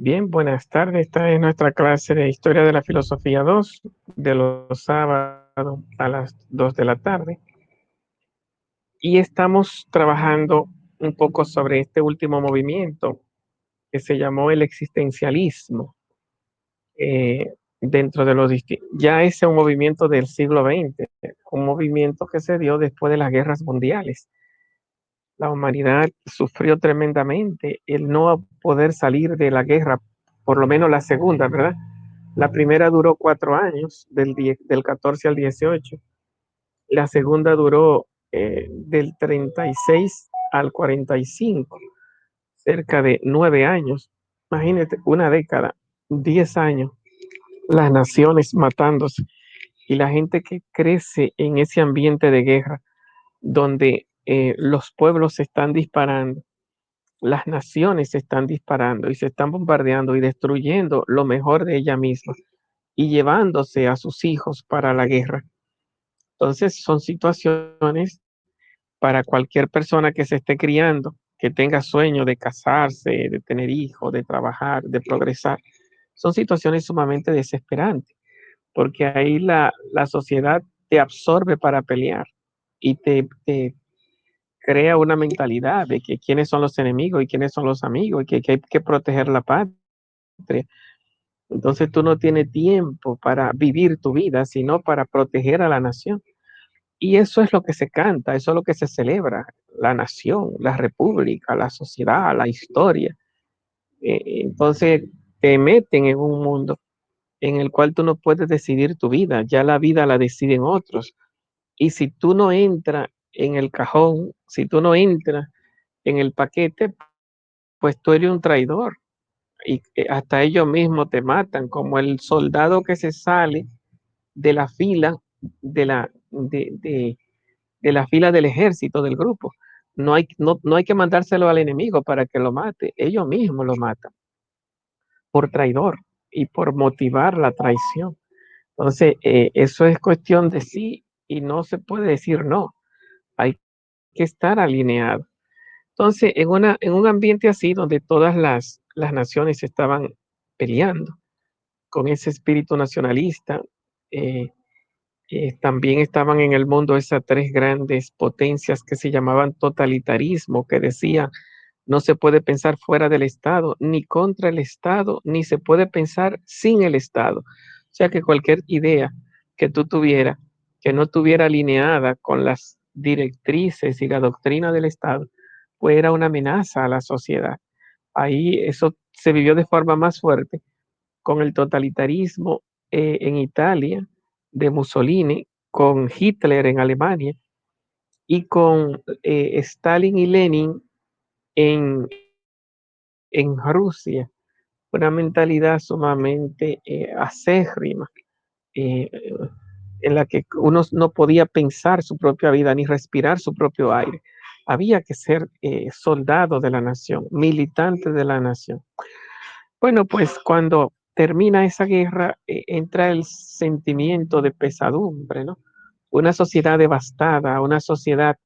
Bien, buenas tardes. Esta es nuestra clase de Historia de la Filosofía 2 de los sábados a las 2 de la tarde. Y estamos trabajando un poco sobre este último movimiento que se llamó el existencialismo. Dentro de los ya ese es un movimiento del siglo XX, un movimiento que se dio después de las guerras mundiales. La humanidad sufrió tremendamente el no poder salir de la guerra, por lo menos la segunda, ¿verdad? La primera duró 4 años, del 14 al 18. La segunda duró del 36 al 45, cerca de 9 años. Imagínate, una década, 10 años, las naciones matándose y la gente que crece en ese ambiente de guerra, donde los pueblos se están disparando, las naciones se están disparando y se están bombardeando y destruyendo lo mejor de ella misma y llevándose a sus hijos para la guerra. Entonces son situaciones para cualquier persona que se esté criando, que tenga sueño de casarse, de tener hijos, de trabajar, de progresar. Son situaciones sumamente desesperantes, porque ahí la sociedad te absorbe para pelear y te crea una mentalidad de que quiénes son los enemigos y quiénes son los amigos y que hay que proteger la patria. Entonces tú no tienes tiempo para vivir tu vida, sino para proteger a la nación. Y eso es lo que se canta, eso es lo que se celebra, la nación, la república, la sociedad, la historia. Entonces te meten en un mundo en el cual tú no puedes decidir tu vida, ya la vida la deciden otros. Y si tú no entras en el cajón, si tú no entras en el paquete, pues tú eres un traidor y hasta ellos mismos te matan, como el soldado que se sale de la fila de la fila del ejército, del grupo. No hay que mandárselo al enemigo para que lo mate, ellos mismos lo matan por traidor y por motivar la traición. Entonces, eso es cuestión de sí y no se puede decir no, hay que estar alineado. Entonces, en un ambiente así, donde todas las naciones estaban peleando con ese espíritu nacionalista, eh, también estaban en el mundo esas tres grandes potencias que se llamaban totalitarismo, que decían no se puede pensar fuera del Estado, ni contra el Estado, ni se puede pensar sin el Estado. O sea que cualquier idea que tú tuvieras que no estuviera alineada con las directrices y la doctrina del Estado, pues era una amenaza a la sociedad. Ahí eso se vivió de forma más fuerte con el totalitarismo en Italia de Mussolini, con Hitler en Alemania y con Stalin y Lenin en, en Rusia. Una mentalidad sumamente acérrima, eh, en la que uno no podía pensar su propia vida ni respirar su propio aire. Había que ser soldado de la nación, militante de la nación. Bueno, pues cuando termina esa guerra, entra el sentimiento de pesadumbre, ¿no? Una sociedad devastada, una sociedad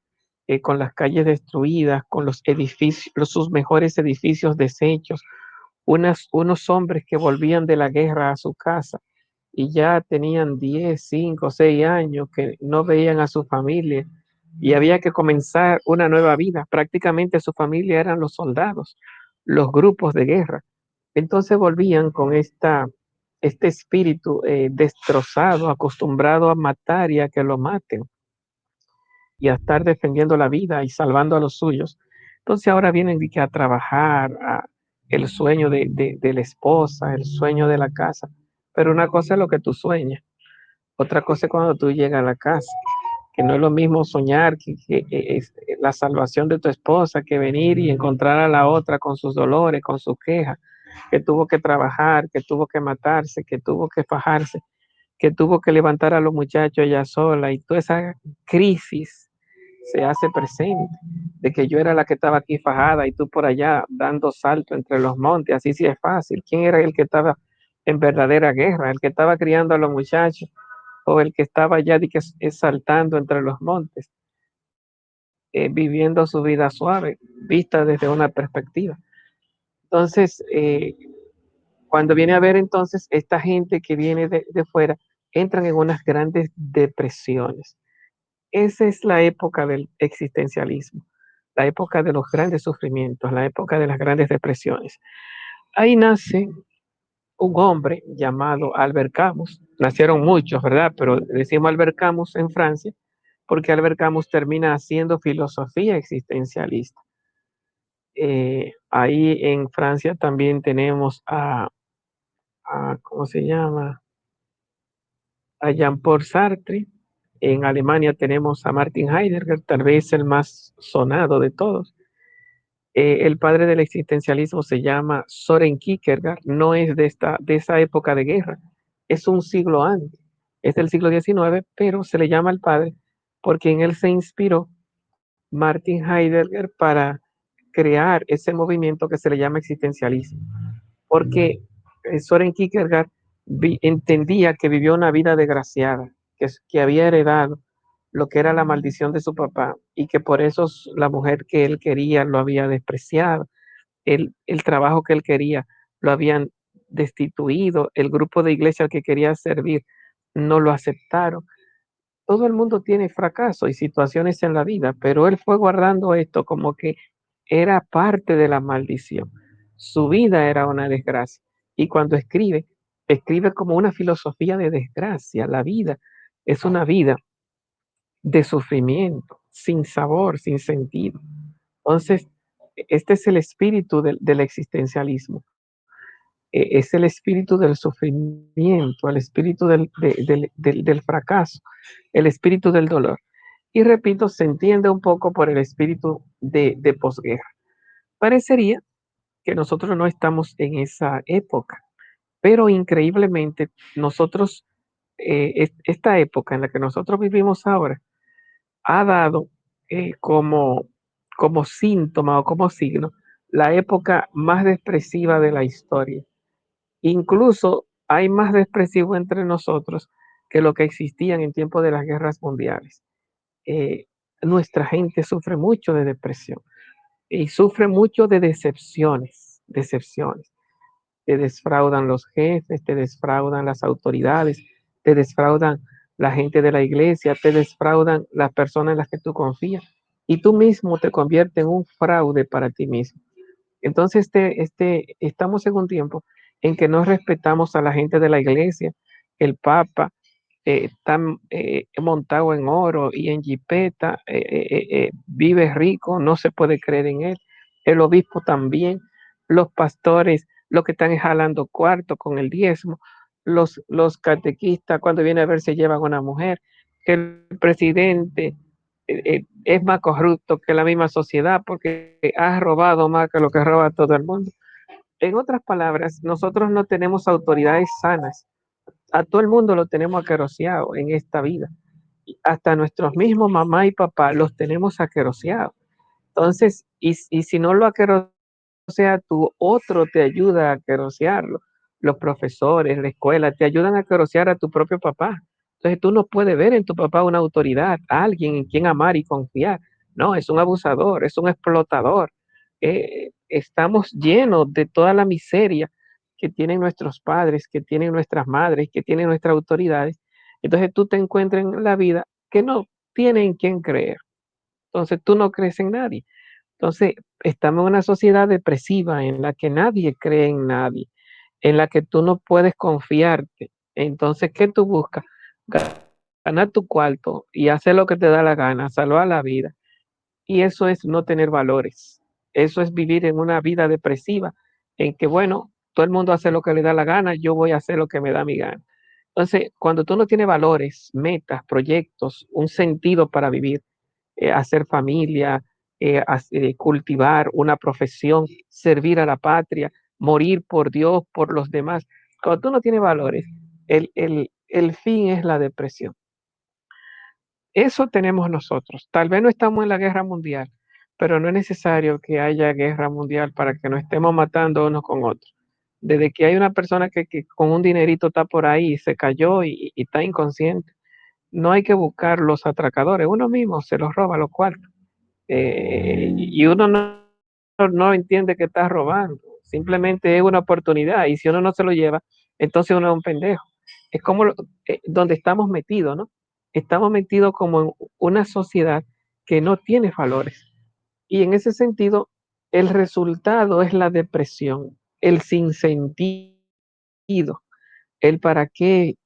con las calles destruidas, con los edificios, sus mejores edificios deshechos, unos hombres que volvían de la guerra a su casa y ya tenían 10, 5, 6 años que no veían a su familia y había que comenzar una nueva vida. Prácticamente su familia eran los soldados, los grupos de guerra. Entonces volvían con este espíritu destrozado, acostumbrado a matar y a que lo maten y a estar defendiendo la vida y salvando a los suyos. Entonces ahora vienen a trabajar, el sueño de la esposa, el sueño de la casa. Pero una cosa es lo que tú sueñas, otra cosa es cuando tú llegas a la casa, que no es lo mismo soñar que es la salvación de tu esposa que venir y encontrar a la otra con sus dolores, con sus quejas, que tuvo que trabajar, que tuvo que matarse, que tuvo que fajarse, que tuvo que levantar a los muchachos ella sola y toda esa crisis se hace presente, de que yo era la que estaba aquí fajada y tú por allá dando salto entre los montes, así sí es fácil. ¿Quién era el que estaba en verdadera guerra? ¿El que estaba criando a los muchachos o el que estaba allá de que saltando entre los montes, viviendo su vida suave, vista desde una perspectiva? Entonces, Cuando viene a ver entonces, esta gente que viene de fuera, entran en unas grandes depresiones. Esa es la época del existencialismo, la época de los grandes sufrimientos, la época de las grandes depresiones. Ahí nace un hombre llamado Albert Camus. Nacieron muchos, ¿verdad? Pero decimos Albert Camus en Francia porque Albert Camus termina haciendo filosofía existencialista. Ahí en Francia también tenemos ¿cómo se llama? A Jean-Paul Sartre. En Alemania tenemos a Martin Heidegger, tal vez el más sonado de todos. El padre del existencialismo se llama Soren Kierkegaard, no es de esa época de guerra, es un siglo antes, es del siglo XIX, pero se le llama el padre porque en él se inspiró Martin Heidegger para crear ese movimiento que se le llama existencialismo, porque Soren Kierkegaard entendía que vivió una vida desgraciada, que había heredado lo que era la maldición de su papá y que por eso la mujer que él quería lo había despreciado, el trabajo que él quería lo habían destituido, el grupo de iglesia al que quería servir no lo aceptaron. Todo el mundo tiene fracaso y situaciones en la vida, pero él fue guardando esto como que era parte de la maldición. Su vida era una desgracia. Y cuando escribe, escribe como una filosofía de desgracia. La vida es una vida de sufrimiento, sin sabor, sin sentido. Entonces, este es el espíritu del existencialismo. Es el espíritu del sufrimiento, el espíritu del fracaso, el espíritu del dolor. Y repito, se entiende un poco por el espíritu de posguerra. Parecería que nosotros no estamos en esa época, pero increíblemente nosotros, esta época en la que nosotros vivimos ahora, ha dado como, como síntoma o como signo la época más depresiva de la historia. Incluso hay más depresivo entre nosotros que lo que existían en tiempos de las guerras mundiales. Eh, Nuestra gente sufre mucho de depresión y sufre mucho de decepciones, decepciones. Te defraudan los jefes, te defraudan las autoridades, te defraudan la gente de la iglesia, te defraudan las personas en las que tú confías y tú mismo te conviertes en un fraude para ti mismo. Entonces, estamos en un tiempo en que no respetamos a la gente de la iglesia, el Papa está montado en oro y en jipeta, vive rico, no se puede creer en él, el obispo también, los pastores, los que están jalando cuarto con el diezmo, los catequistas cuando viene a ver se llevan a una mujer, que el presidente es más corrupto que la misma sociedad porque ha robado más que lo que roba todo el mundo. En otras palabras, nosotros no tenemos autoridades sanas. A todo el mundo lo tenemos aqueroseado en esta vida. Hasta nuestros mismos mamá y papá los tenemos aqueroseados. Entonces, y si no lo aquerosea tú, otro te ayuda a aquerosearlo. Los profesores, la escuela, te ayudan a aquerosear a tu propio papá. Entonces tú no puedes ver en tu papá una autoridad, alguien en quien amar y confiar. No, es un abusador, es un explotador. Estamos llenos de toda la miseria que tienen nuestros padres, que tienen nuestras madres, que tienen nuestras autoridades. Entonces tú te encuentras en la vida que no tienen quien creer. Entonces tú no crees en nadie. Entonces estamos en una sociedad depresiva en la que nadie cree en nadie, en la que tú no puedes confiarte. Entonces, ¿qué tú buscas? Ganar tu cuarto y hacer lo que te da la gana, salvar la vida. Y eso es no tener valores. Eso es vivir en una vida depresiva, en que, bueno, todo el mundo hace lo que le da la gana, yo voy a hacer lo que me da mi gana. Entonces, cuando tú no tienes valores, metas, proyectos, un sentido para vivir, hacer familia, cultivar una profesión, servir a la patria, morir por Dios, por los demás. Cuando tú no tienes valores, el fin es la depresión. Eso tenemos nosotros. Tal vez no estamos en la guerra mundial, pero no es necesario que haya guerra mundial para que nos estemos matando unos con otros. Desde que hay una persona que con un dinerito está por ahí y se cayó y está inconsciente, no hay que buscar los atracadores, uno mismo se los roba los cuartos. Y uno no entiende que está robando. simplemente es una oportunidad y si uno no se lo lleva, entonces uno es un pendejo. Es como donde estamos metidos, ¿no? Estamos metidos como en una sociedad que no tiene valores. Y en ese sentido, el resultado es la depresión, el sinsentido, el para qué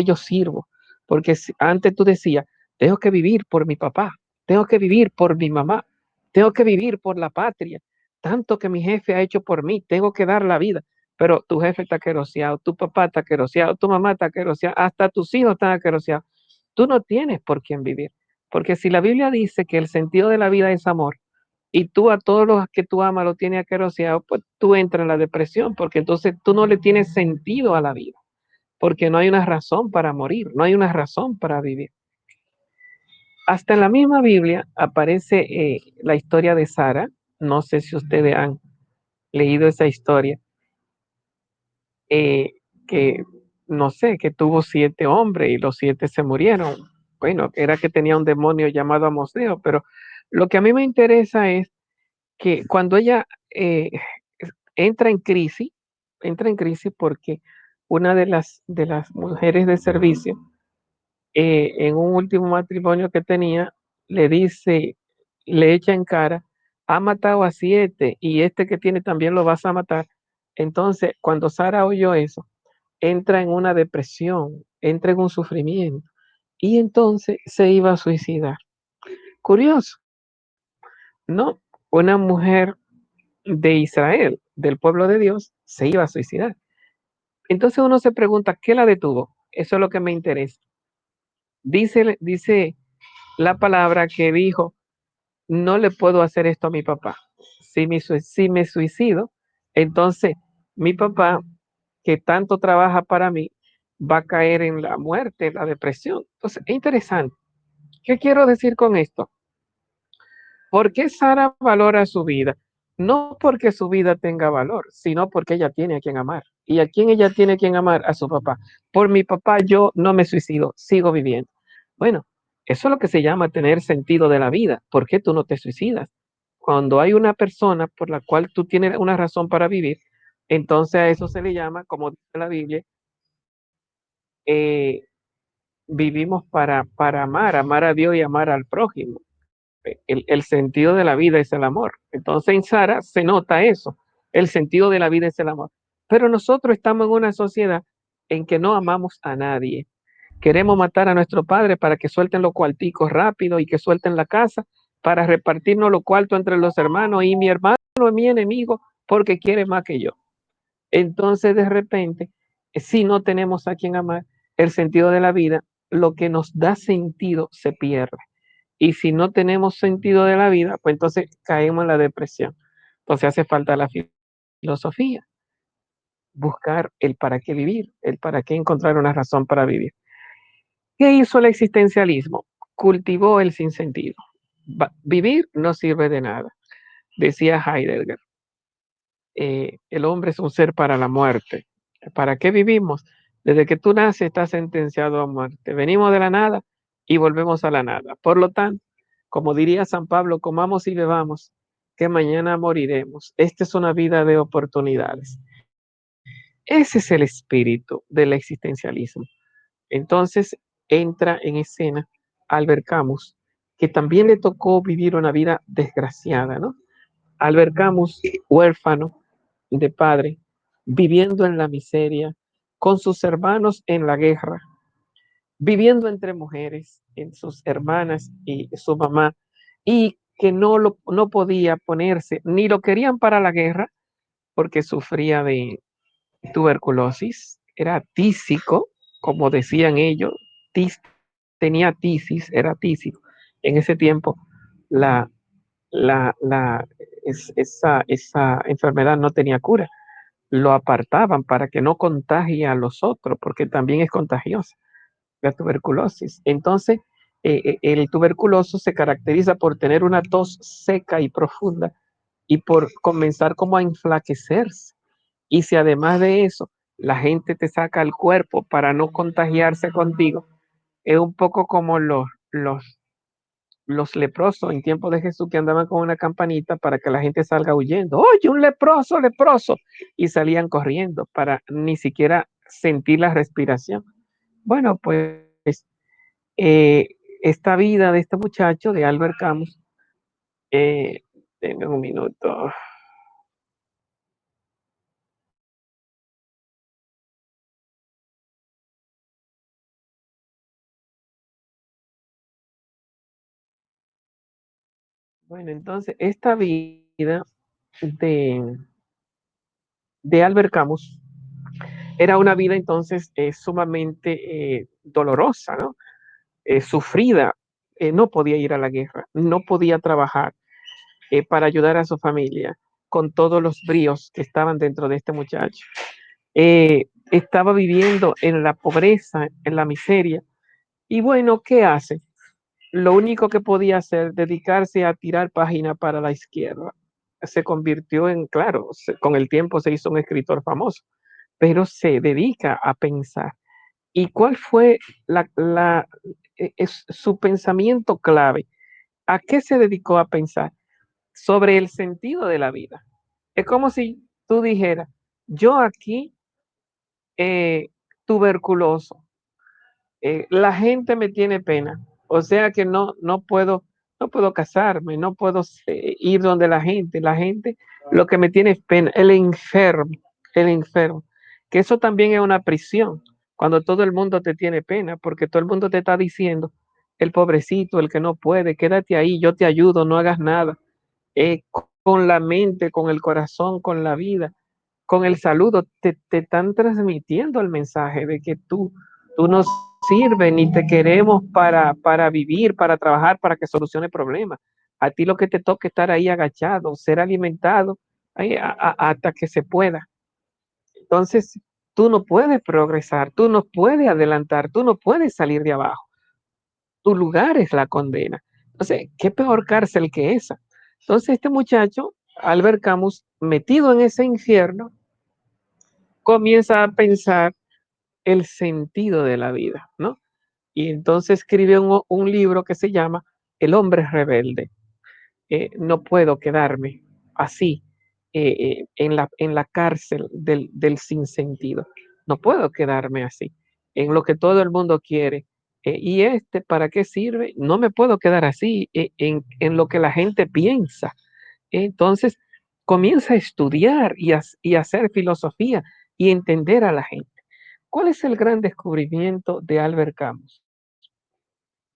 yo sirvo. Porque antes tú decías, tengo que vivir por mi papá, tengo que vivir por mi mamá, tengo que vivir por la patria, tanto que mi jefe ha hecho por mí, tengo que dar la vida. Pero tu jefe está queroseado, tu papá está queroseado, tu mamá está queroseada, hasta tus hijos están queroseados. Tú no tienes por quién vivir. Porque si la Biblia dice que el sentido de la vida es amor, y tú a todos los que tú amas lo tienes aqueroseado, pues tú entras en la depresión, porque entonces tú no le tienes sentido a la vida, porque no hay una razón para morir, no hay una razón para vivir. Hasta en la misma Biblia aparece la historia de Sara, no sé si ustedes han leído esa historia, eh, que no sé, que tuvo 7 hombres y los 7 se murieron. Bueno, era que tenía un demonio llamado Amosdeo, pero lo que a mí me interesa es que cuando ella entra entra en crisis porque una de las mujeres de servicio, en un último matrimonio que tenía, le dice, le echa en cara, ha matado a 7 y este que tiene también lo vas a matar. Entonces, cuando Sara oyó eso, entra en una depresión, entra en un sufrimiento y entonces se iba a suicidar. Curioso, ¿no? Una mujer de Israel, del pueblo de Dios, se iba a suicidar. Entonces uno se pregunta, ¿qué la detuvo? Eso es lo que me interesa. Dice la palabra que dijo, no le puedo hacer esto a mi papá. Si me suicido, entonces mi papá, que tanto trabaja para mí, va a caer en la muerte, en la depresión. Entonces, es interesante. ¿Qué quiero decir con esto? ¿Por qué Sara valora su vida? No porque su vida tenga valor, sino porque ella tiene a quien amar. ¿Y a quién ella tiene a quien amar? A su papá. Por mi papá yo no me suicido, sigo viviendo. Bueno, eso es lo que se llama tener sentido de la vida. ¿Por qué tú no te suicidas? Cuando hay una persona por la cual tú tienes una razón para vivir, entonces a eso se le llama, como dice la Biblia, eh, vivimos para amar a Dios y amar al prójimo. El sentido de la vida es el amor. Entonces en Sara se nota eso, el sentido de la vida es el amor. Pero nosotros estamos en una sociedad en que no amamos a nadie. Queremos matar a nuestro padre para que suelten los cuarticos rápido y que suelten la casa para repartirnos los cuartos entre los hermanos y mi hermano es mi enemigo porque quiere más que yo. Entonces de repente, si no tenemos a quien amar, el sentido de la vida, lo que nos da sentido se pierde. Y si no tenemos sentido de la vida, pues entonces caemos en la depresión. Entonces hace falta la filosofía, buscar el para qué vivir, el para qué encontrar una razón para vivir. ¿Qué hizo el existencialismo? Cultivó el sinsentido. Vivir no sirve de nada, decía Heidegger. El hombre es un ser para la muerte. ¿Para qué vivimos? Desde que tú naces estás sentenciado a muerte. Venimos de la nada y volvemos a la nada. Por lo tanto, como diría San Pablo, comamos y bebamos, que mañana moriremos. Esta es una vida de oportunidades. Ese es el espíritu del existencialismo. Entonces entra en escena Albert Camus, que también le tocó vivir una vida desgraciada, ¿no? Albert Camus, huérfano de padre, viviendo en la miseria, con sus hermanos en la guerra, viviendo entre mujeres, en sus hermanas y su mamá, y que no podía ponerse, ni lo querían para la guerra, porque sufría de tuberculosis, era tísico, como decían ellos, tis, tenía tisis, era tísico. En ese tiempo, la, esa enfermedad no tenía cura. Lo apartaban para que no contagie a los otros, porque también es contagiosa la tuberculosis. Entonces, el tuberculoso se caracteriza por tener una tos seca y profunda y por comenzar como a enflaquecerse. Y si además de eso, la gente te saca el cuerpo para no contagiarse contigo, es un poco como los leprosos en tiempo de Jesús que andaban con una campanita para que la gente salga huyendo. Oye, un leproso, leproso. Y salían corriendo para ni siquiera sentir la respiración. Bueno, pues eh, esta vida de este muchacho, de Albert Camus, eh, denme un minuto. Bueno, entonces, esta vida de, de Albert Camus era una vida entonces sumamente dolorosa, ¿no? Sufrida. No podía ir a la guerra, no podía trabajar para ayudar a su familia con todos los bríos que estaban dentro de este muchacho. Estaba viviendo en la pobreza, en la miseria. Y bueno, ¿qué hace? Lo único que podía hacer, dedicarse a tirar página para la izquierda. Se convirtió en, claro, con el tiempo se hizo un escritor famoso, pero se dedica a pensar. ¿Y cuál fue su pensamiento clave? ¿A qué se dedicó a pensar? Sobre el sentido de la vida. Es como si tú dijeras, yo aquí eh, tuberculoso, la gente me tiene pena, o sea que no puedo casarme, no puedo ir donde la gente lo que me tiene es pena, el enfermo, que eso también es una prisión, cuando todo el mundo te tiene pena, porque todo el mundo te está diciendo, el pobrecito, el que no puede, quédate ahí, yo te ayudo, no hagas nada, con la mente, con el corazón, con la vida, con el saludo, te están transmitiendo el mensaje de que tú no sirves ni te queremos para vivir, para trabajar, para que solucione problemas. A ti lo que te toca es estar ahí agachado, ser alimentado hasta que se pueda. Entonces, tú no puedes progresar, tú no puedes adelantar, tú no puedes salir de abajo. Tu lugar es la condena. Entonces, ¿qué peor cárcel que esa? Entonces, este muchacho, Albert Camus, metido en ese infierno, comienza a pensar el sentido de la vida, ¿no? Y entonces escribe un libro que se llama El hombre rebelde. No puedo quedarme así en la cárcel del sinsentido. No puedo quedarme así, en lo que todo el mundo quiere. ¿Y este para qué sirve? No me puedo quedar así en lo que la gente piensa. Entonces comienza a estudiar y a hacer filosofía y entender a la gente. ¿Cuál es el gran descubrimiento de Albert Camus?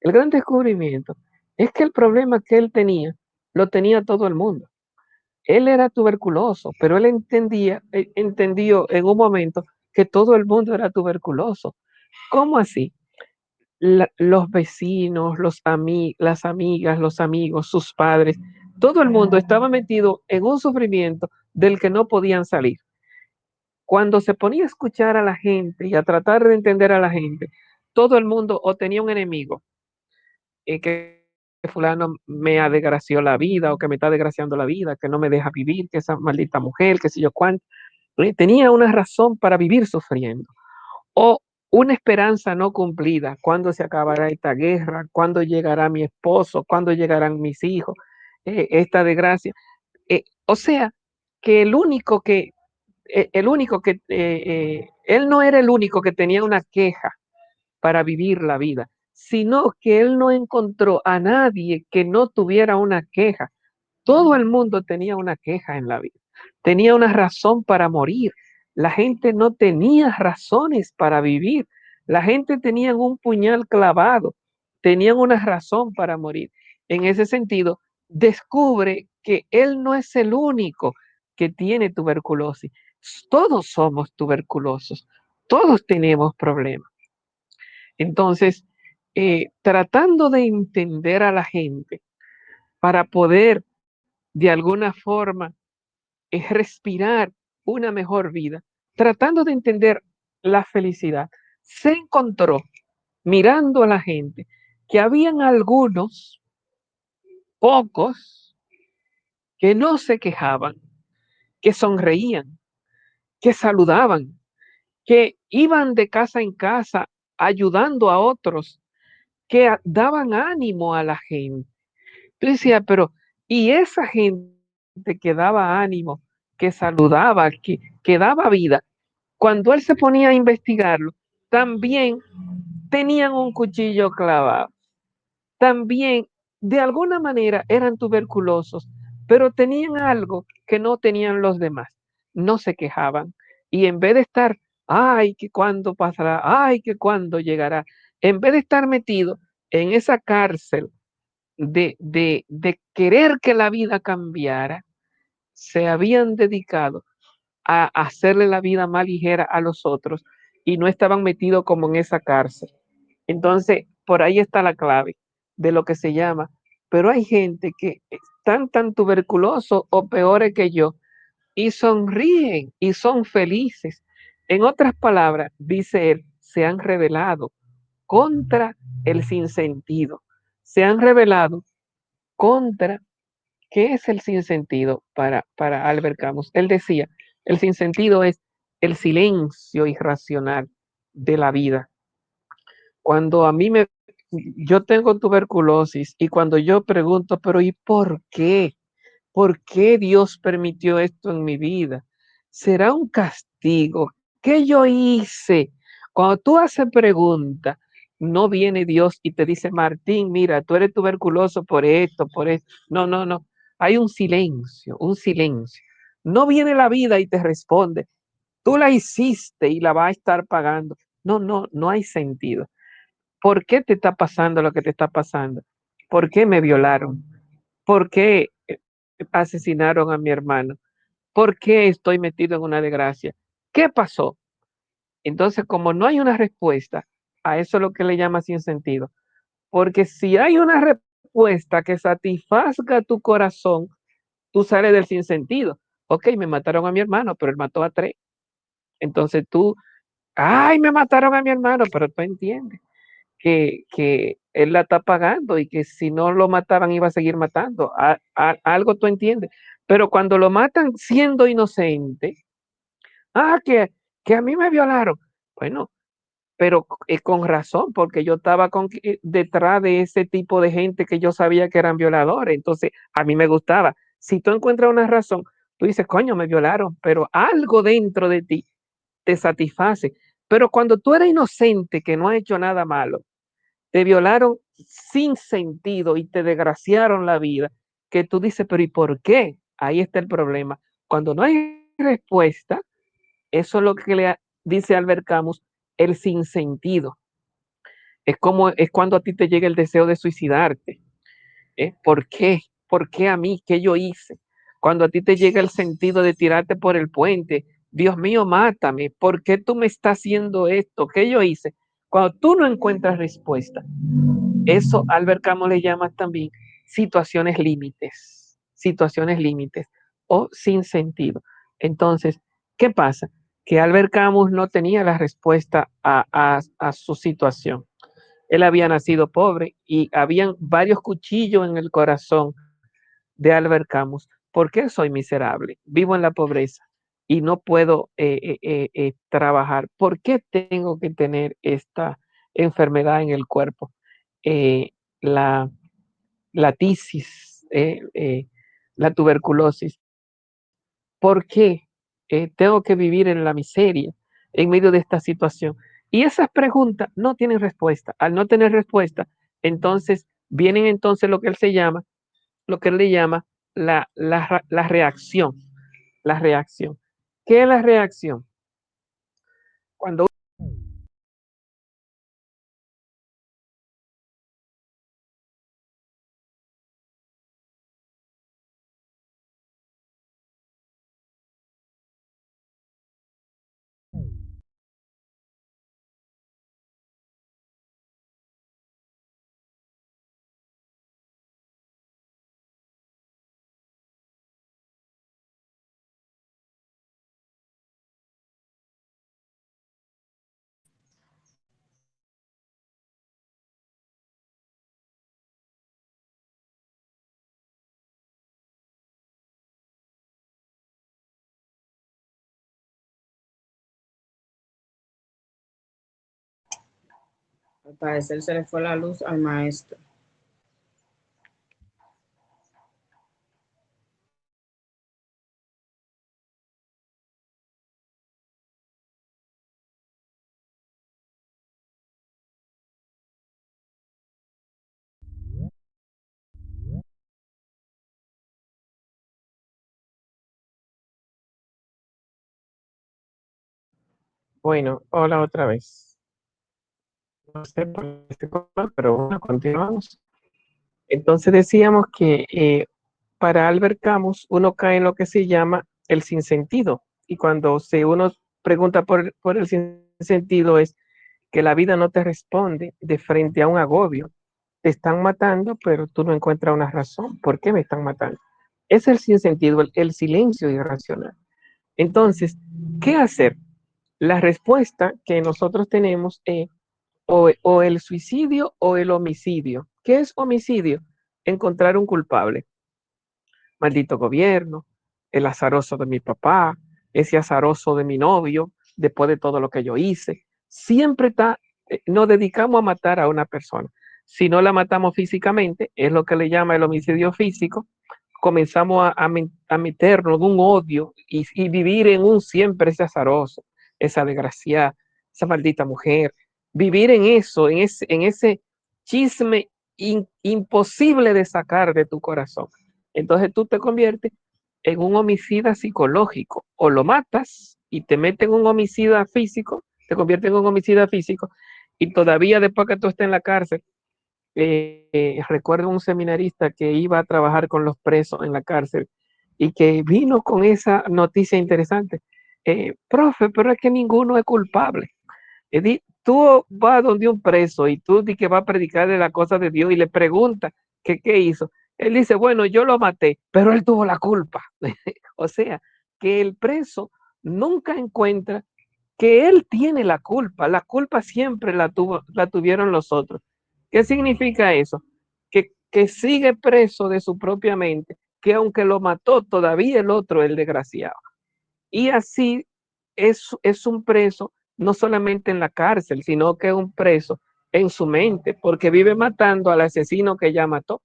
El gran descubrimiento es que el problema que él tenía, lo tenía todo el mundo. Él era tuberculoso, pero él entendió en un momento que todo el mundo era tuberculoso. ¿Cómo así? Los vecinos, las amigas, los amigos, sus padres, todo el mundo estaba metido en un sufrimiento del que no podían salir. Cuando se ponía a escuchar a la gente y a tratar de entender a la gente, todo el mundo o tenía un enemigo, que fulano me ha desgraciado la vida o que me está desgraciando la vida, que no me deja vivir, que esa maldita mujer, que sé yo cuánto. Tenía una razón para vivir sufriendo o una esperanza no cumplida. ¿Cuándo se acabará esta guerra? ¿Cuándo llegará mi esposo? ¿Cuándo llegarán mis hijos? Esta desgracia. O sea, que él no era el único que tenía una queja para vivir la vida, sino que él no encontró a nadie que no tuviera una queja. Todo el mundo tenía una queja en la vida, tenía una razón para morir. La gente no tenía razones para vivir. La gente tenía un puñal clavado, tenían una razón para morir. En ese sentido, descubre que él no es el único que tiene tuberculosis. Todos somos tuberculosos, todos tenemos problemas. Entonces, tratando de entender a la gente para poder de alguna forma respirar una mejor vida, tratando de entender la felicidad, se encontró mirando a la gente que habían algunos, pocos, que no se quejaban, que sonreían, que saludaban, que iban de casa en casa ayudando a otros, que daban ánimo a la gente. Tú decías, pero, y esa gente que daba ánimo, que saludaba, que daba vida, cuando él se ponía a investigarlo, también tenían un cuchillo clavado. También, de alguna manera, eran tuberculosos, pero tenían algo que no tenían los demás. No se quejaban. Y en vez de estar, ay, que cuándo pasará, ay, que cuándo llegará, en vez de estar metido en esa cárcel de querer que la vida cambiara, se habían dedicado a hacerle la vida más ligera a los otros y no estaban metidos como en esa cárcel. Entonces, por ahí está la clave de lo que se llama, pero hay gente que están tan tuberculosos o peores que yo y sonríen y son felices. En otras palabras, dice él, se han rebelado contra el sinsentido, se han rebelado contra. ¿Qué es el sinsentido para Albert Camus? Él decía, el sinsentido es el silencio irracional de la vida. Cuando a mí yo tengo tuberculosis y cuando yo pregunto, pero ¿y por qué? ¿Por qué Dios permitió esto en mi vida? ¿Será un castigo? ¿Qué yo hice? Cuando tú haces preguntas, no viene Dios y te dice, Martín, mira, tú eres tuberculoso por esto, por esto. No, no, no. Hay un silencio, un silencio. No viene la vida y te responde, tú la hiciste y la vas a estar pagando. No, no, no hay sentido. ¿Por qué te está pasando lo que te está pasando? ¿Por qué me violaron? ¿Por qué asesinaron a mi hermano? ¿Por qué estoy metido en una desgracia? ¿Qué pasó? Entonces, como no hay una respuesta, a eso es lo que le llama sin sentido. Porque si hay una respuesta que satisfaga tu corazón, tú sales del sinsentido. Ok, me mataron a mi hermano, pero él mató a tres. Entonces tú, ay, me mataron a mi hermano, pero tú entiendes que él la está pagando y que si no lo mataban iba a seguir matando. Algo tú entiendes. Pero cuando lo matan siendo inocente, ah, que a mí me violaron. Bueno, pero con razón, porque yo estaba detrás de ese tipo de gente que yo sabía que eran violadores. Entonces, a mí me gustaba. Si tú encuentras una razón, tú dices, coño, me violaron, pero algo dentro de ti te satisface. Pero cuando tú eres inocente, que no has hecho nada malo, te violaron sin sentido y te desgraciaron la vida, que tú dices, pero ¿y por qué? Ahí está el problema. Cuando no hay respuesta, eso es lo que dice Albert Camus, el sinsentido. Es cuando a ti te llega el deseo de suicidarte. ¿Por qué? ¿Por qué a mí? ¿Qué yo hice? Cuando a ti te llega el sentido de tirarte por el puente, Dios mío, mátame, ¿por qué tú me estás haciendo esto? ¿Qué yo hice? Cuando tú no encuentras respuesta, eso Albert Camus le llama también situaciones límites o sin sentido. Entonces, ¿qué pasa? Que Albert Camus no tenía la respuesta a su situación. Él había nacido pobre y habían varios cuchillos en el corazón de Albert Camus. ¿Por qué soy miserable? Vivo en la pobreza y no puedo trabajar. ¿Por qué tengo que tener esta enfermedad en el cuerpo? Eh, la, la tisis, la tuberculosis. ¿Por qué tengo que vivir en la miseria en medio de esta situación? Y esas preguntas no tienen respuesta. Al no tener respuesta, entonces vienen entonces lo que él le llama la reacción. La reacción. ¿Qué es la reacción? Cuando Al parecer se le fue la luz al maestro. Bueno, hola otra vez. No sé por qué se cortó, pero bueno, continuamos. Entonces decíamos que para Albert Camus uno cae en lo que se llama el sinsentido. Y cuando uno pregunta por el sinsentido es que la vida no te responde de frente a un agobio. Te están matando, pero tú no encuentras una razón. ¿Por qué me están matando? Es el sinsentido, el silencio irracional. Entonces, ¿qué hacer? La respuesta que nosotros tenemos es o el suicidio o el homicidio. ¿Qué es homicidio? Encontrar un culpable. Maldito gobierno, el azaroso de mi papá, ese azaroso de mi novio, después de todo lo que yo hice. Siempre nos dedicamos a matar a una persona. Si no la matamos físicamente, es lo que le llama el homicidio físico, comenzamos a meternos en un odio y vivir en un siempre ese azaroso, esa desgraciada, esa maldita mujer, vivir en eso, en ese chisme imposible de sacar de tu corazón. Entonces tú te conviertes en un homicida psicológico, o lo matas y te meten en un homicida físico, te convierte en un homicida físico, y todavía después que tú estés en la cárcel, recuerdo un seminarista que iba a trabajar con los presos en la cárcel y que vino con esa noticia interesante. Profe, pero es que ninguno es culpable. Tú vas donde un preso y tú di que va a predicar de la cosa de Dios y le pregunta que qué hizo. Él dice, bueno, yo lo maté, pero él tuvo la culpa. O sea, que el preso nunca encuentra que él tiene la culpa siempre la tuvieron los otros. ¿Qué significa eso? Que sigue preso de su propia mente, que aunque lo mató, todavía el otro es el desgraciado. Y así es un preso, no solamente en la cárcel, sino que es un preso en su mente, porque vive matando al asesino que ya mató.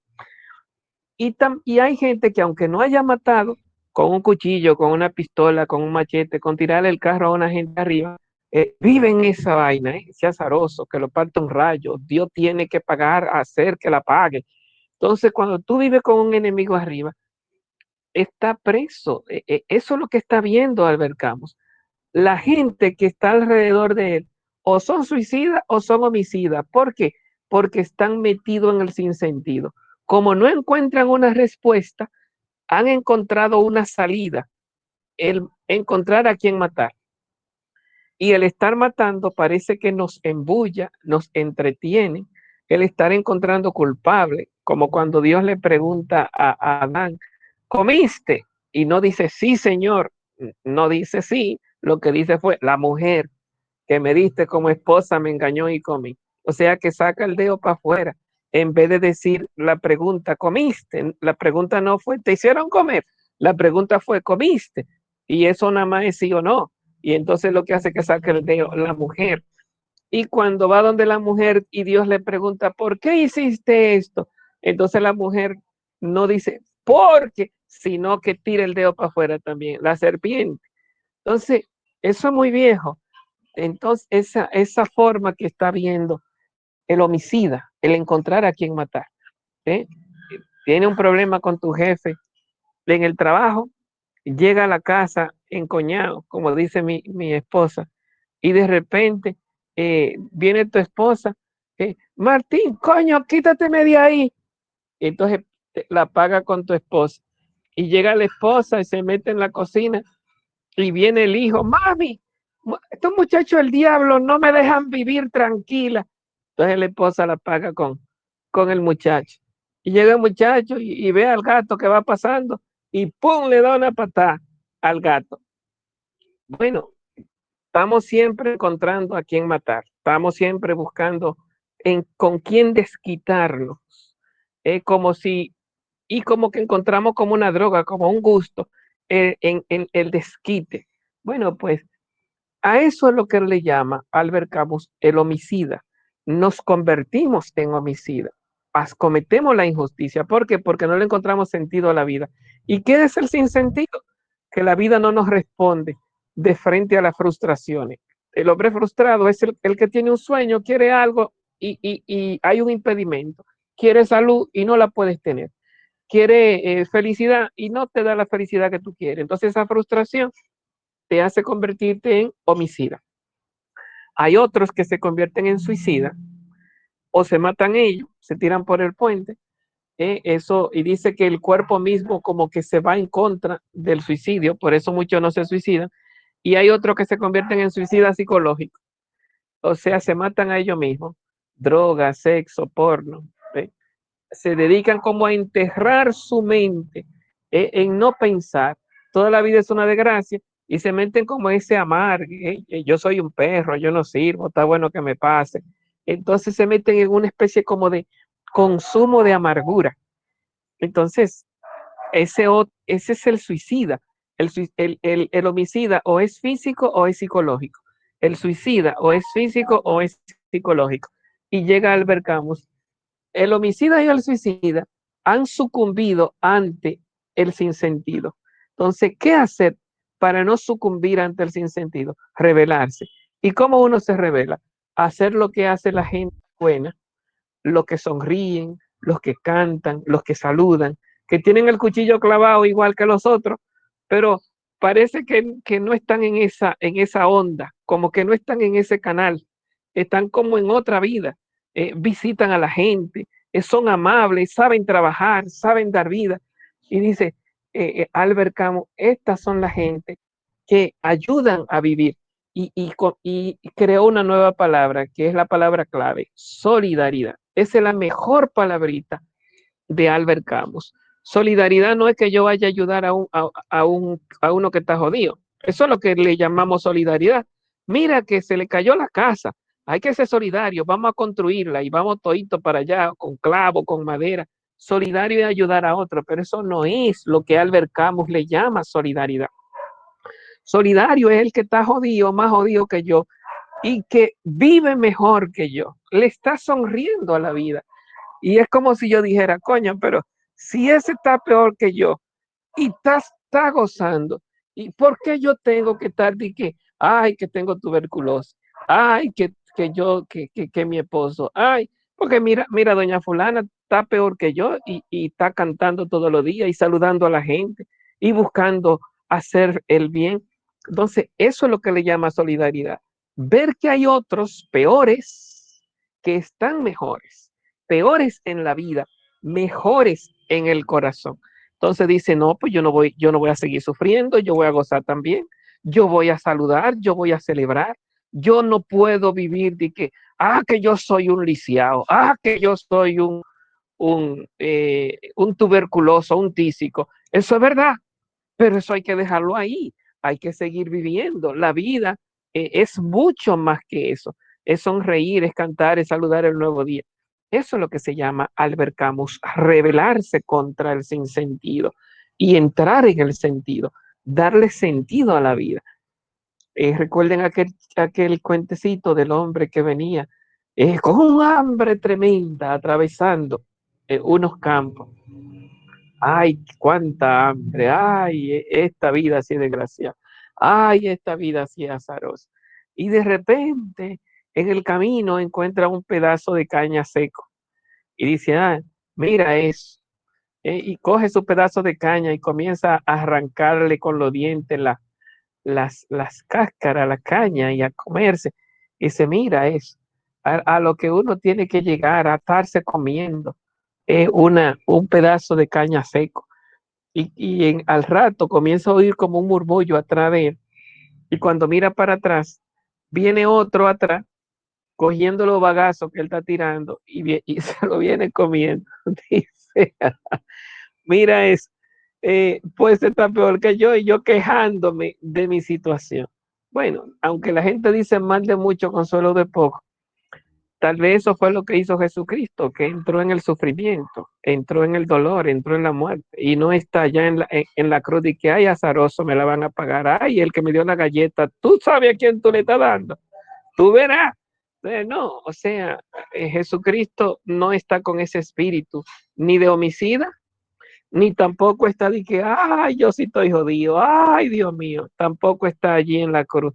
Y hay gente que aunque no haya matado, con un cuchillo, con una pistola, con un machete, con tirarle el carro a una gente arriba, vive en esa vaina, ese azaroso, que lo parte un rayo, Dios tiene que pagar, hacer que la pague. Entonces, cuando tú vives con un enemigo arriba, está preso. Eso es lo que está viendo Albert Camus. La gente que está alrededor de él o son suicidas o son homicidas. ¿Por qué? Porque están metidos en el sinsentido. Como no encuentran una respuesta, han encontrado una salida, el encontrar a quien matar. Y el estar matando parece que nos embulla, nos entretiene, el estar encontrando culpable, como cuando Dios le pregunta a Adán, ¿comiste? Y no dice, sí, Señor, no dice sí, lo que dice fue, la mujer que me diste como esposa me engañó y comí. O sea que saca el dedo para afuera, en vez de decir la pregunta, ¿comiste? La pregunta no fue, ¿te hicieron comer? La pregunta fue, ¿comiste? Y eso nada más es sí o no. Y entonces lo que hace que saque el dedo la mujer. Y cuando va donde la mujer y Dios le pregunta, ¿por qué hiciste esto? Entonces la mujer no dice, porque, sino que tira el dedo para afuera también, la serpiente. Entonces, eso es muy viejo. Entonces, esa forma que está viendo el homicida, el encontrar a quien matar, ¿eh? Tiene un problema con tu jefe en el trabajo, llega a la casa encoñado, como dice mi esposa, y de repente viene tu esposa, Martín, coño, quítateme de ahí. Entonces la paga con tu esposa. Y llega la esposa y se mete en la cocina y viene el hijo, mami, estos muchachos del diablo no me dejan vivir tranquila. Entonces la esposa la paga con el muchacho. Y llega el muchacho y ve al gato que va pasando y ¡pum! Le da una patada al gato. Bueno, estamos siempre encontrando a quién matar. Estamos siempre buscando con quién desquitarnos. Como si, y como que encontramos como una droga, como un gusto, en el desquite. Bueno, pues a eso es lo que él le llama Albert Camus el homicida. Nos convertimos en homicida. Cometemos la injusticia. ¿Por qué? Porque no le encontramos sentido a la vida. ¿Y qué es el sinsentido? Que la vida no nos responde de frente a las frustraciones. El hombre frustrado es el que tiene un sueño, quiere algo y hay un impedimento. Quiere salud y no la puedes tener. Quiere felicidad y no te da la felicidad que tú quieres. Entonces esa frustración te hace convertirte en homicida. Hay otros que se convierten en suicidas o se matan ellos, se tiran por el puente. Eso, y dice que el cuerpo mismo como que se va en contra del suicidio, por eso muchos no se suicidan. Y hay otros que se convierten en suicidas psicológicos, o sea, se matan a ellos mismos, droga, sexo, porno, ¿eh? Se dedican como a enterrar su mente en no pensar. Toda la vida es una desgracia y se meten como ese amargue. Yo soy un perro, yo no sirvo, está bueno que me pase. Entonces se meten en una especie como de consumo de amargura. Entonces, ese es el suicida. El homicida o es físico o es psicológico. El suicida o es físico o es psicológico. Y llega Albert Camus. El homicida y el suicida han sucumbido ante el sinsentido. Entonces, ¿qué hacer para no sucumbir ante el sinsentido? Rebelarse. ¿Y cómo uno se revela? Hacer lo que hace la gente buena, los que sonríen, los que cantan, los que saludan, que tienen el cuchillo clavado igual que los otros, pero parece que no están en esa onda, como que no están en ese canal, están como en otra vida, visitan a la gente, son amables, saben trabajar, saben dar vida. Y dice Albert Camus, estas son la gente que ayudan a vivir y creó una nueva palabra, que es la palabra clave, solidaridad. Esa es la mejor palabrita de Albert Camus. Solidaridad no es que yo vaya a ayudar a uno que está jodido. Eso es lo que le llamamos solidaridad. Mira que se le cayó la casa. Hay que ser solidario. Vamos a construirla y vamos todito para allá con clavo, con madera. Solidario es ayudar a otro, pero eso no es lo que Albert Camus le llama solidaridad. Solidario es el que está jodido, más jodido que yo, y que vive mejor que yo. Le está sonriendo a la vida. Y es como si yo dijera, coño, pero si ese está peor que yo y está gozando, ¿y por qué yo tengo que estar de que, ay, que tengo tuberculosis, ay, que mi esposo, ay, porque mira, doña fulana está peor que yo y está cantando todos los días y saludando a la gente y buscando hacer el bien. Entonces, eso es lo que le llama solidaridad. Ver que hay otros peores que están mejores, peores en la vida, mejores en el corazón. Entonces dice, no, pues yo no voy a seguir sufriendo, yo voy a gozar también, yo voy a saludar, yo voy a celebrar, yo no puedo vivir de que yo soy un lisiado, que yo soy un tuberculoso, un tísico. Eso es verdad, pero eso hay que dejarlo ahí, hay que seguir viviendo. La vida es mucho más que eso, es sonreír, es cantar, es saludar el nuevo día. Eso es lo que se llama Albert Camus, rebelarse contra el sinsentido y entrar en el sentido, darle sentido a la vida. Recuerden aquel cuentecito del hombre que venía con un hambre tremenda atravesando unos campos. Ay, cuánta hambre, ay, esta vida así desgraciada, ay, esta vida así azarosa. Y de repente en el camino encuentra un pedazo de caña seco y dice, mira eso, y coge su pedazo de caña y comienza a arrancarle con los dientes las cáscaras, la caña y a comerse. Y se mira eso, a lo que uno tiene que llegar a estarse comiendo, un pedazo de caña seco al rato comienza a oír como un murmullo atrás de él. Y cuando mira para atrás, viene otro atrás, cogiendo los bagazos que él está tirando y se lo viene comiendo. Dice, mira eso, pues está peor que yo y yo quejándome de mi situación. Bueno, aunque la gente dice mal de mucho, consuelo de poco, tal vez eso fue lo que hizo Jesucristo, que entró en el sufrimiento, entró en el dolor, entró en la muerte y no está ya en la cruz de que, ay, azaroso, me la van a pagar, ay, el que me dio la galleta, tú sabes a quién tú le estás dando, tú verás. No, o sea, Jesucristo no está con ese espíritu ni de homicida, ni tampoco está de que, ay, yo sí estoy jodido, ay, Dios mío, tampoco está allí en la cruz.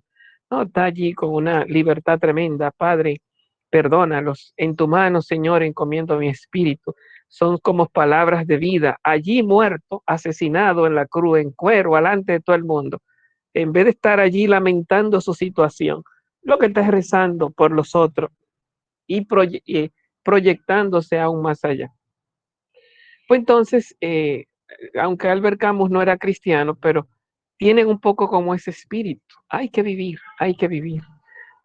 No, está allí con una libertad tremenda, Padre, perdónalos, en tu mano, Señor, encomiendo mi espíritu. Son como palabras de vida, allí muerto, asesinado en la cruz, en cuero, alante de todo el mundo. En vez de estar allí lamentando su situación, lo que está rezando por los otros y proyectándose aún más allá. Pues entonces, aunque Albert Camus no era cristiano, pero tienen un poco como ese espíritu. Hay que vivir, hay que vivir.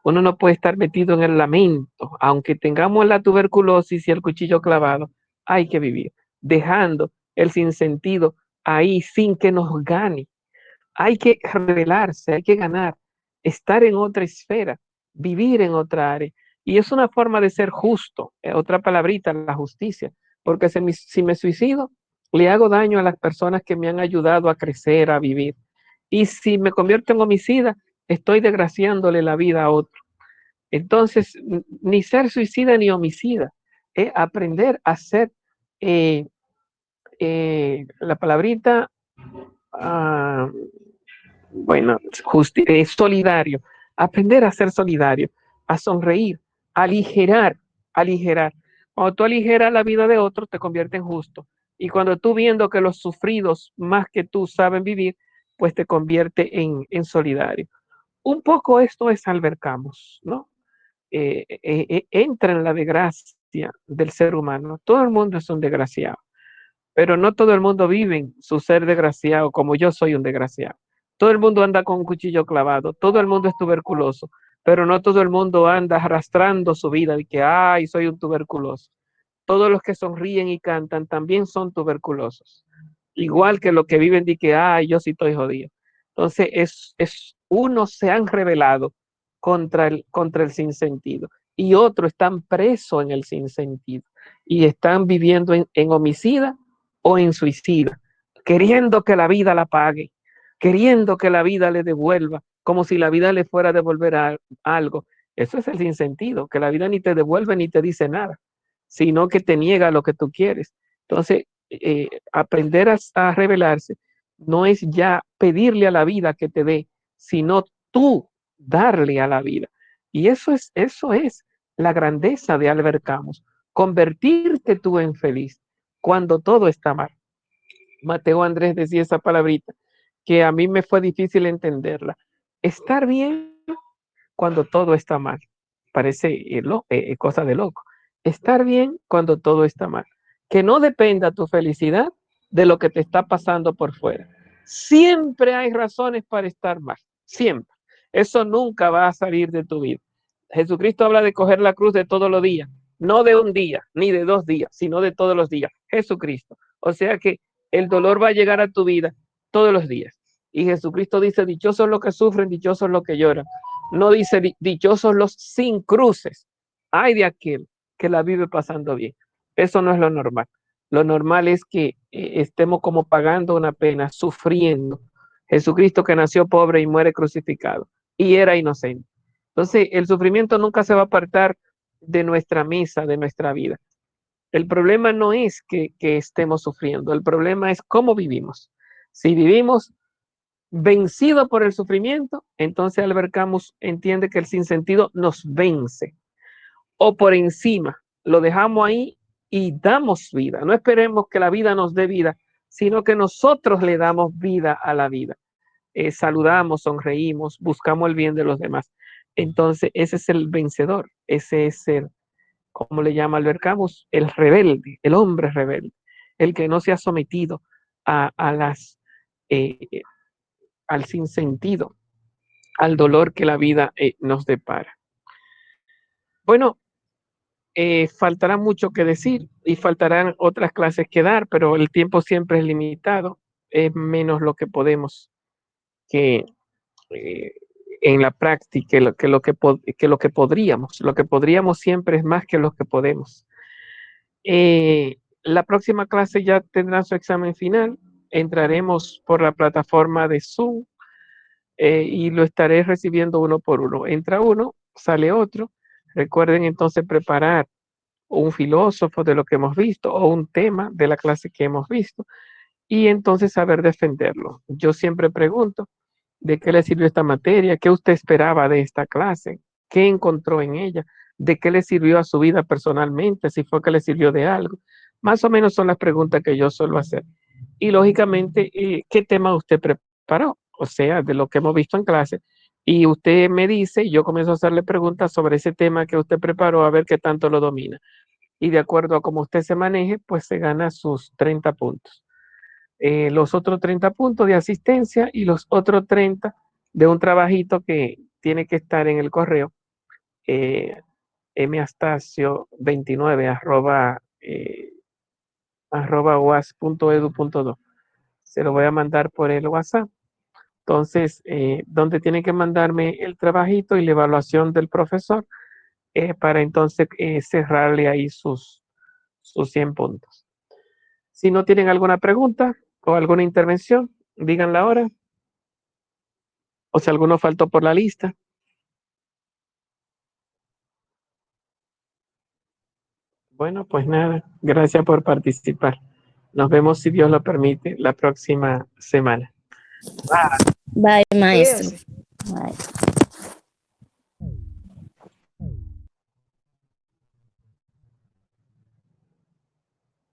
Uno no puede estar metido en el lamento, aunque tengamos la tuberculosis y el cuchillo clavado, hay que vivir, dejando el sinsentido ahí sin que nos gane. Hay que revelarse, hay que ganar, estar en otra esfera, vivir en otra área. Y es una forma de ser justo, otra palabrita, la justicia, porque si me suicido, le hago daño a las personas que me han ayudado a crecer, a vivir. Y si me convierto en homicida, estoy desgraciándole la vida a otro. Entonces, ni ser suicida ni homicida, aprender a ser, eh, la palabrita, uh, bueno, solidario, aprender a ser solidario, a sonreír, a aligerar, aligerar. Cuando tú aligeras la vida de otro, te convierte en justo. Y cuando tú viendo que los sufridos más que tú saben vivir, pues te convierte en solidario. Un poco esto es Albert Camus, ¿no? Entra en la desgracia del ser humano. Todo el mundo es un desgraciado, pero no todo el mundo vive su ser desgraciado como yo soy un desgraciado. Todo el mundo anda con un cuchillo clavado, todo el mundo es tuberculoso, pero no todo el mundo anda arrastrando su vida de que, ay, soy un tuberculoso. Todos los que sonríen y cantan también son tuberculosos. Igual que los que viven de que, ay, yo sí estoy jodido. Entonces, unos se han rebelado contra el sinsentido y otros están presos en el sinsentido y están viviendo en homicida o en suicida, queriendo que la vida la pague, queriendo que la vida le devuelva, como si la vida le fuera a devolver algo. Eso es el sinsentido, que la vida ni te devuelve ni te dice nada, sino que te niega lo que tú quieres. Entonces, aprender a revelarse no es ya pedirle a la vida que te dé, sino tú darle a la vida. Y eso es la grandeza de Albert Camus, convertirte tú en feliz cuando todo está mal. Mateo Andrés decía esa palabrita que a mí me fue difícil entenderla. Estar bien cuando todo está mal. Parece cosa de loco. Estar bien cuando todo está mal. Que no dependa tu felicidad de lo que te está pasando por fuera. Siempre hay razones para estar mal. Siempre. Eso nunca va a salir de tu vida. Jesucristo habla de coger la cruz de todos los días. No de un día, ni de 2 días, sino de todos los días. Jesucristo. O sea que el dolor va a llegar a tu vida todos los días. Y Jesucristo dice, dichosos los que sufren, dichosos los que lloran. No dice dichosos los sin cruces. Ay de aquel que la vive pasando bien. Eso no es lo normal. Lo normal es que estemos como pagando una pena, sufriendo. Jesucristo que nació pobre y muere crucificado y era inocente. Entonces, el sufrimiento nunca se va a apartar de nuestra misa, de nuestra vida. El problema no es que estemos sufriendo, el problema es cómo vivimos. Si vivimos vencido por el sufrimiento, entonces Albert Camus entiende que el sinsentido nos vence. O por encima, lo dejamos ahí y damos vida. No esperemos que la vida nos dé vida, sino que nosotros le damos vida a la vida. Saludamos, sonreímos, buscamos el bien de los demás. Entonces, ese es el vencedor, ese es el, como le llama Albert Camus, el rebelde, el hombre rebelde, el que no se ha sometido a las eh, al sinsentido, al dolor que la vida nos depara. Bueno, faltará mucho que decir y faltarán otras clases que dar, pero el tiempo siempre es limitado, es menos lo que podemos que eh, en la práctica, lo que podríamos siempre es más que lo que podemos. La próxima clase ya tendrá su examen final, entraremos por la plataforma de Zoom y lo estaré recibiendo uno por uno. Entra uno, sale otro. Recuerden entonces preparar un filósofo de lo que hemos visto o un tema de la clase que hemos visto y entonces saber defenderlo. Yo siempre pregunto, ¿de qué le sirvió esta materia? ¿Qué usted esperaba de esta clase? ¿Qué encontró en ella? ¿De qué le sirvió a su vida personalmente? Si fue que le sirvió de algo. Más o menos son las preguntas que yo suelo hacer. Y lógicamente, ¿qué tema usted preparó? O sea, de lo que hemos visto en clase Y usted me dice, y yo comienzo a hacerle preguntas sobre ese tema que usted preparó, a ver qué tanto lo domina. Y de acuerdo a cómo usted se maneje, pues se gana sus 30 puntos. Los otros 30 puntos de asistencia y los otros 30 de un trabajito que tiene que estar en el correo mastacio29 arroba uas.edu.do. Se lo voy a mandar por el WhatsApp. Entonces, donde tienen que mandarme el trabajito y la evaluación del profesor para entonces cerrarle ahí sus 100 puntos. Si no tienen alguna pregunta o alguna intervención, díganla ahora. O si alguno faltó por la lista. Bueno, pues nada, gracias por participar. Nos vemos, si Dios lo permite, la próxima semana. Bye, maestro. Bye.